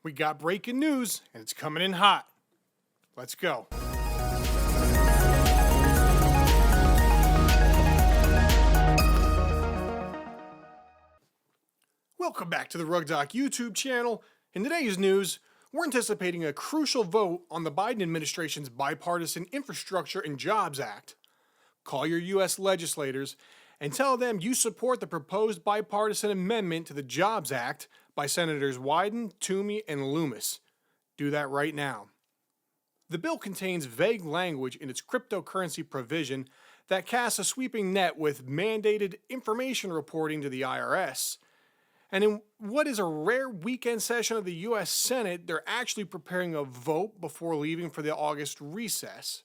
We got breaking news, and it's coming in hot. Let's go. Welcome back to the RugDoc YouTube channel. In today's news, we're anticipating a crucial vote on the Biden administration's Bipartisan Infrastructure and Jobs Act. Call your U.S. legislators and tell them you support the proposed bipartisan amendment to the Jobs Act by Senators Wyden, Toomey, and Lummis. Do that right now. The bill contains vague language in its cryptocurrency provision that casts a sweeping net with mandated information reporting to the IRS. And in what is a rare weekend session of the U.S. Senate, they're actually preparing a vote before leaving for the August recess.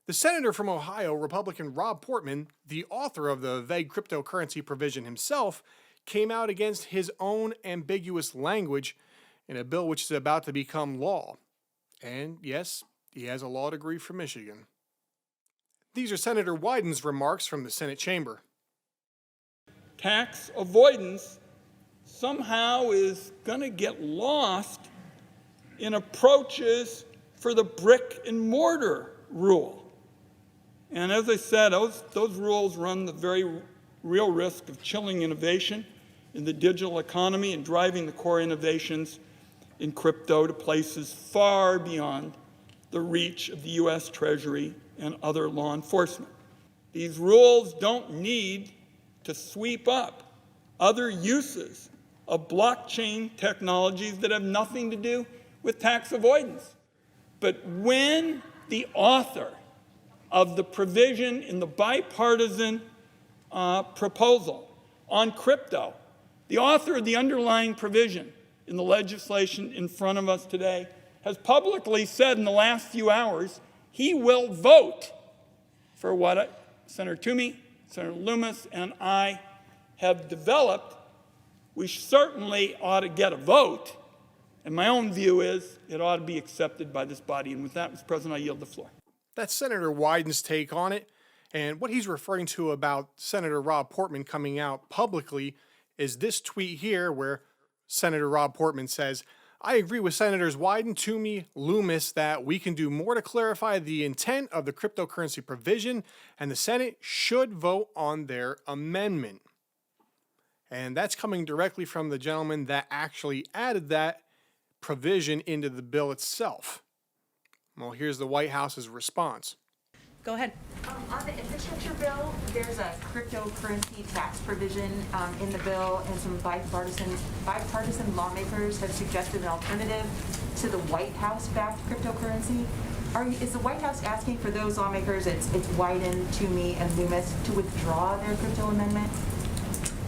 The senator from Ohio, Republican Rob Portman, the author of the vague cryptocurrency provision himself, came out against his own ambiguous language in a bill which is about to become law. And yes, he has a law degree from Michigan. These are Senator Wyden's remarks from the Senate chamber. Tax avoidance somehow is going to get lost in approaches for the brick and mortar rule. And as I said, those rules run the very real risk of chilling innovation in the digital economy and driving the core innovations in crypto to places far beyond the reach of the U.S. Treasury and other law enforcement. These rules don't need to sweep up other uses of blockchain technologies that have nothing to do with tax avoidance. But when the author of the provision in the bipartisan proposal on crypto, the author of the underlying provision in the legislation in front of us today, has publicly said in the last few hours he will vote for what Senator Toomey, Senator Lummis, and I have developed. We certainly ought to get a vote, and my own view is it ought to be accepted by this body. And with that, Mr. President, I yield the floor. That's Senator Wyden's take on it, and what he's referring to about Senator Rob Portman coming out publicly is this tweet here where Senator Rob Portman says, "I agree with Senators Wyden, Toomey, Lummis that we can do more to clarify the intent of the cryptocurrency provision, and the Senate should vote on their amendment." And that's coming directly from the gentleman that actually added that provision into the bill itself. Well, here's the White House's response. Go ahead. On the infrastructure bill, there's a cryptocurrency tax provision in the bill, and some bipartisan lawmakers have suggested an alternative to the White House-backed cryptocurrency. Is the White House asking for those lawmakers, it's Wyden, Toomey, and Lummis, to withdraw their crypto amendment?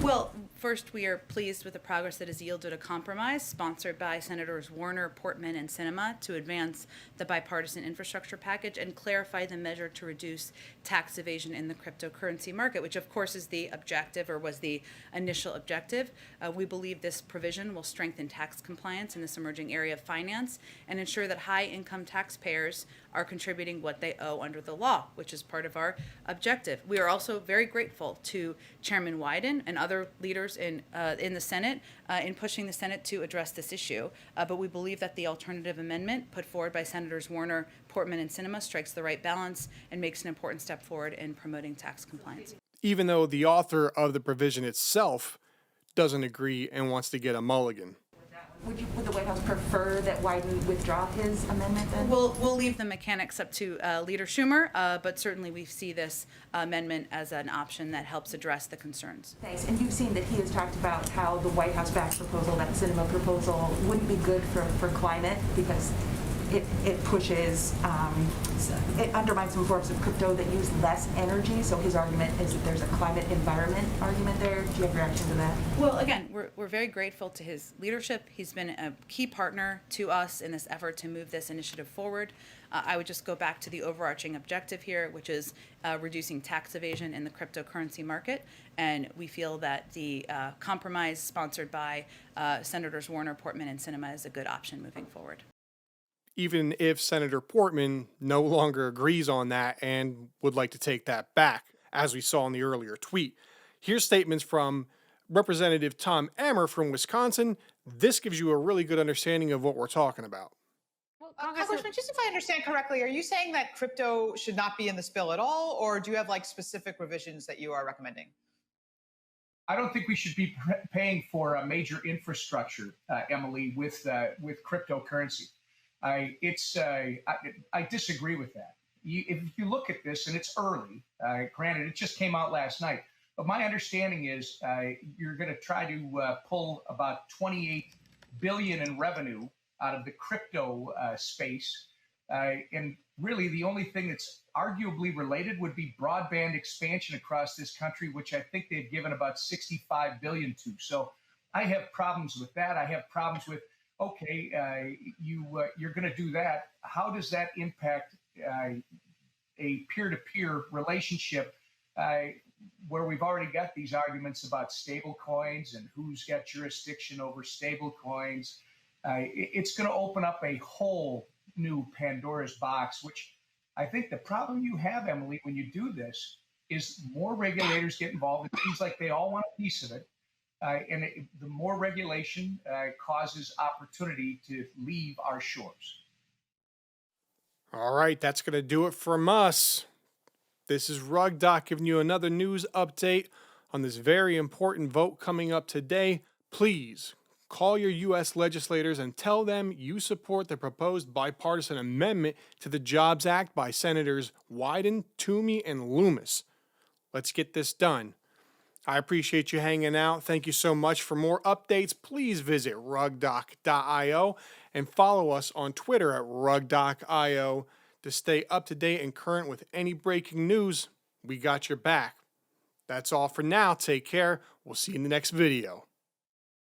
Well, first, we are pleased with the progress that has yielded a compromise sponsored by Senators Warner, Portman, and Sinema to advance the bipartisan infrastructure package and clarify the measure to reduce tax evasion in the cryptocurrency market, which of course is the objective, or was the initial objective. We believe this provision will strengthen tax compliance in this emerging area of finance and ensure that high-income taxpayers are contributing what they owe under the law, which is part of our objective. We are also very grateful to Chairman Wyden and other leaders in the Senate in pushing the Senate to address this issue. But we believe that the alternative amendment put forward by Senators Warner, Portman, and Sinema strikes the right balance and makes an important step forward in promoting tax compliance. Even though the author of the provision itself doesn't agree and wants to get a mulligan. Would the White House prefer that Wyden withdraw his amendment then? We'll leave the mechanics up to Leader Schumer, but certainly we see this amendment as an option that helps address the concerns. Thanks. And you've seen that he has talked about how the White House-backed proposal, that Sinema proposal, wouldn't be good for climate because it pushes, it undermines some forms of crypto that use less energy. So his argument is that there's a climate environment argument there. Do you have a reaction to that? Well, again, we're very grateful to his leadership. He's been a key partner to us in this effort to move this initiative forward. I would just go back to the overarching objective here, which is reducing tax evasion in the cryptocurrency market. And we feel that the compromise sponsored by Senators Warner, Portman, and Sinema is a good option moving forward. Even if Senator Portman no longer agrees on that and would like to take that back, as we saw in the earlier tweet. Here's statements from Representative Tom Emmer from Wisconsin. This gives you a really good understanding of what we're talking about. Well, Congressman, just if I understand correctly, are you saying that crypto should not be in this bill at all, or do you have like specific revisions that you are recommending? I don't think we should be paying for a major infrastructure, Emily, with cryptocurrency. I disagree with that. If you look at this, and it's early, granted, it just came out last night, but my understanding is you're going to try to pull about 28 billion in revenue out of the crypto space. And really, the only thing that's arguably related would be broadband expansion across this country, which I think they've given about 65 billion to. So I have problems with that. I have problems with, okay, you're going to do that. How does that impact a peer-to-peer relationship where we've already got these arguments about stable coins and who's got jurisdiction over stable coins? It's going to open up a whole new Pandora's box, which I think the problem you have, Emily, when you do this is more regulators get involved. It seems like they all want a piece of it. The more regulation causes opportunity to leave our shores. All right, that's going to do it from us. This is RugDoc giving you another news update on this very important vote coming up today. Please call your U.S. legislators and tell them you support the proposed bipartisan amendment to the Jobs Act by Senators Wyden, Toomey, and Lummis. Let's get this done. I appreciate you hanging out. Thank you so much. For more updates, please visit rugdoc.io and follow us on Twitter at rugdoc.io to stay up to date and current with any breaking news. We got your back. That's all for now. Take care. We'll see you in the next video.